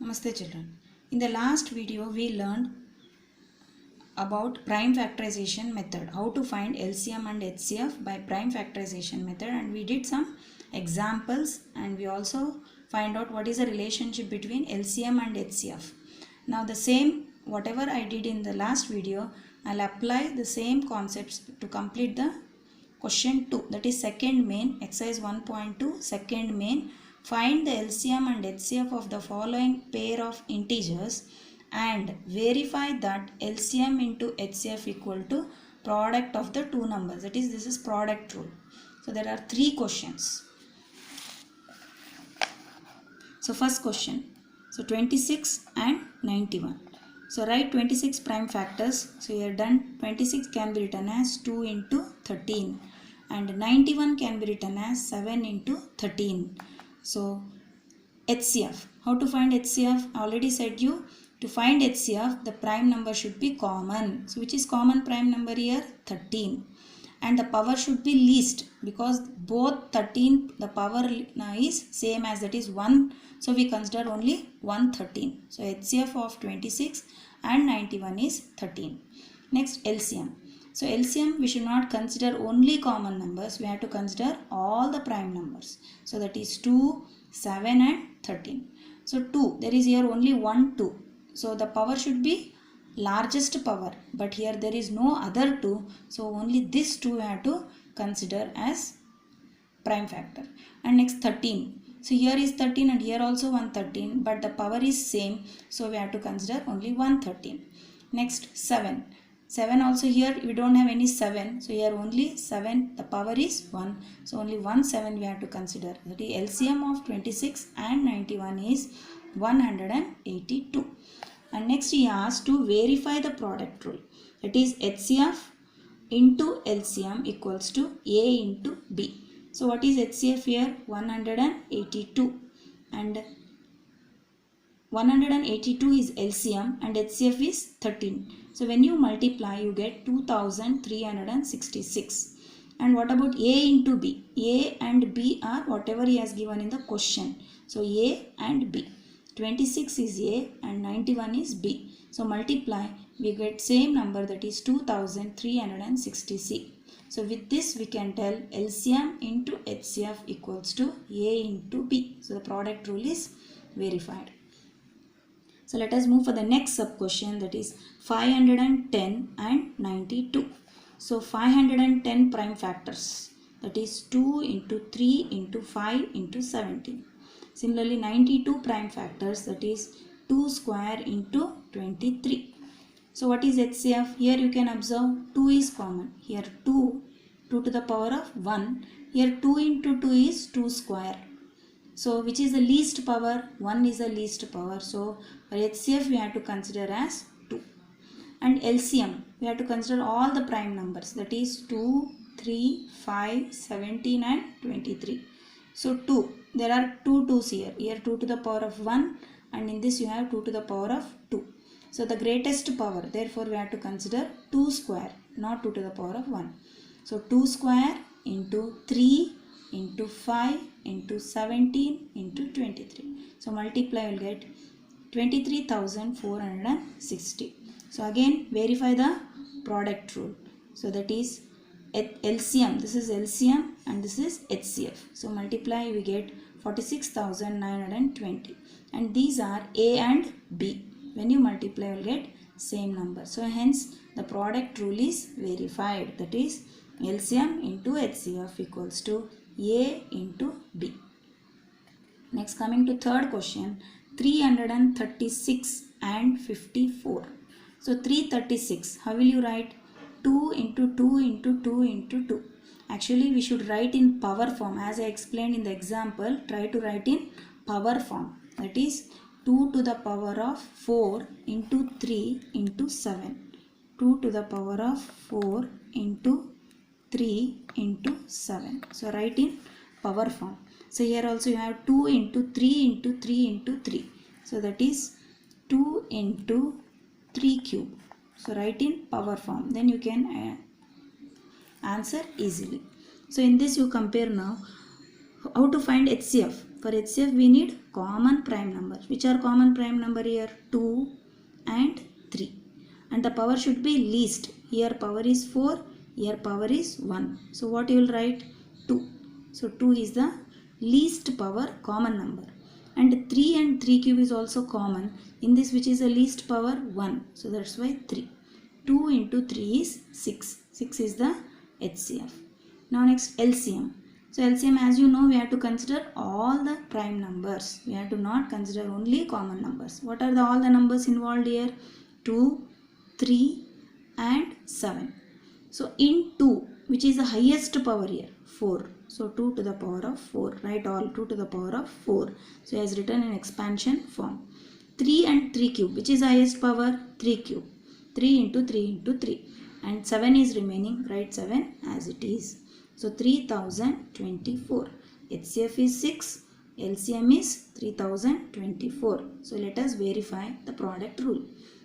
Namaste children. In the last video we learned about prime factorization method, how to find LCM and HCF by prime factorization method, and we did some examples and we also find out what is the relationship between LCM and HCF. Now the same whatever I did in the last video, I'll apply the same concepts to complete the question 2, that is second main, exercise 1.2 second main. Find the LCM and HCF of the following pair of integers and verify that LCM into HCF equal to product of the two numbers, that is this is product rule. So there are three questions. So first question, so 26 and 91. So write 26 prime factors. So here done, 26 can be written as 2 into 13 and 91 can be written as 7 into 13. So HCF, how to find HCF? I already said you, to find HCF the prime number should be common. So which is common prime number here? 13. And the power should be least because both 13 the power is same as, that is 1. So we consider only 113. So HCF of 26 and 91 is 13. Next LCM. So LCM we should not consider only common numbers, we have to consider all the prime numbers. So that is 2, 7 and 13. So 2, there is here only 1, 2. So the power should be largest power, but here there is no other 2. So only this 2 we have to consider as prime factor. And next 13. So here is 13 and here also 113, but the power is same. So we have to consider only 113. Next 7. 7 also here we don't have any 7. So here only 7, the power is 1. So only 1 7 we have to consider. That is LCM of 26 and 91 is 182. And next he asked to verify the product rule. That is HCF into LCM equals to A into B. So what is HCF here? 182 and 182 is LCM and HCF is 13. So when you multiply you get 2366. And what about A into B? A and B are whatever he has given in the question. So A and B. 26 is A and 91 is B. So multiply we get same number, that is 2366. So with this we can tell LCM into HCF equals to A into B. So the product rule is verified. So let us move for the next sub question, that is 510 and 92. So 510 prime factors, that is 2 into 3 into 5 into 17. Similarly 92 prime factors, that is 2 square into 23. So what is HCF? Here you can observe 2 is common. Here 2 to the power of 1. Here 2 into 2 is 2 square. So which is the least power? 1 is the least power. So for HCF we have to consider as 2. And LCM we have to consider all the prime numbers, that is 2, 3, 5, 17 and 23. So 2, there are 2 2's here. Here 2 to the power of 1 and in this you have 2 to the power of 2. So the greatest power, therefore we have to consider 2 square, not 2 to the power of 1. So 2 square into 3 into 5 into 17 into 23. So multiply will get 23,460. So again verify the product rule. So that is LCM, this is LCM and this is HCF. So multiply we get 46,920 and these are A and B. When you multiply you will get same number. So hence the product rule is verified, that is LCM into HCF equals to A into B. Next coming to third question, 336 and 54. So 336, how will you write? 2 into 2 into 2 into 2. Actually we should write in power form, as I explained in the example. Try to write in power form, that is 2 to the power of 4 into 3 into 7. 2 to the power of 4 into 3 into 7. So write in power form. So here also you have 2 into 3 into 3 into 3. So that is 2 into 3 cube. So write in power form, then you can answer easily. So in this you compare now how to find HCF. For HCF we need common prime number. Which are common prime number here? 2 and 3. And the power should be least. Here power is 4, here power is 1. So what you will write? 2. So 2 is the least power common number. And 3 and 3 cube is also common. In this, which is the least power? 1. So that's why 3. 2 into 3 is 6. 6 is the HCF. Now next LCM. So LCM, as you know, we have to consider all the prime numbers. We have to not consider only common numbers. What are all the numbers involved here? 2, 3 and 7. So in 2, which is the highest power here? 4. So 2 to the power of 4. Write all 2 to the power of 4. So as written in expansion form. 3 and 3 cube. Which is the highest power? 3 cube. 3 into 3 into 3. And 7 is remaining. Write 7 as it is. So 3024. HCF is 6. LCM is 3024. So let us verify the product rule.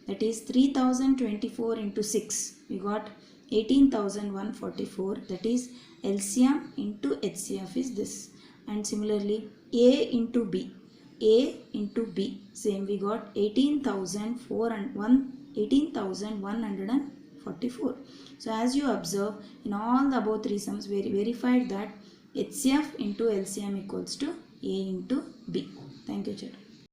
That is 3024 into 6. We got 18,144. That is LCM into HCF is this. And similarly A into B. A into B. Same, we got 18,144. So as you observe, in all the above three sums, we verified that HCF into LCM equals to A into B. Thank you, children.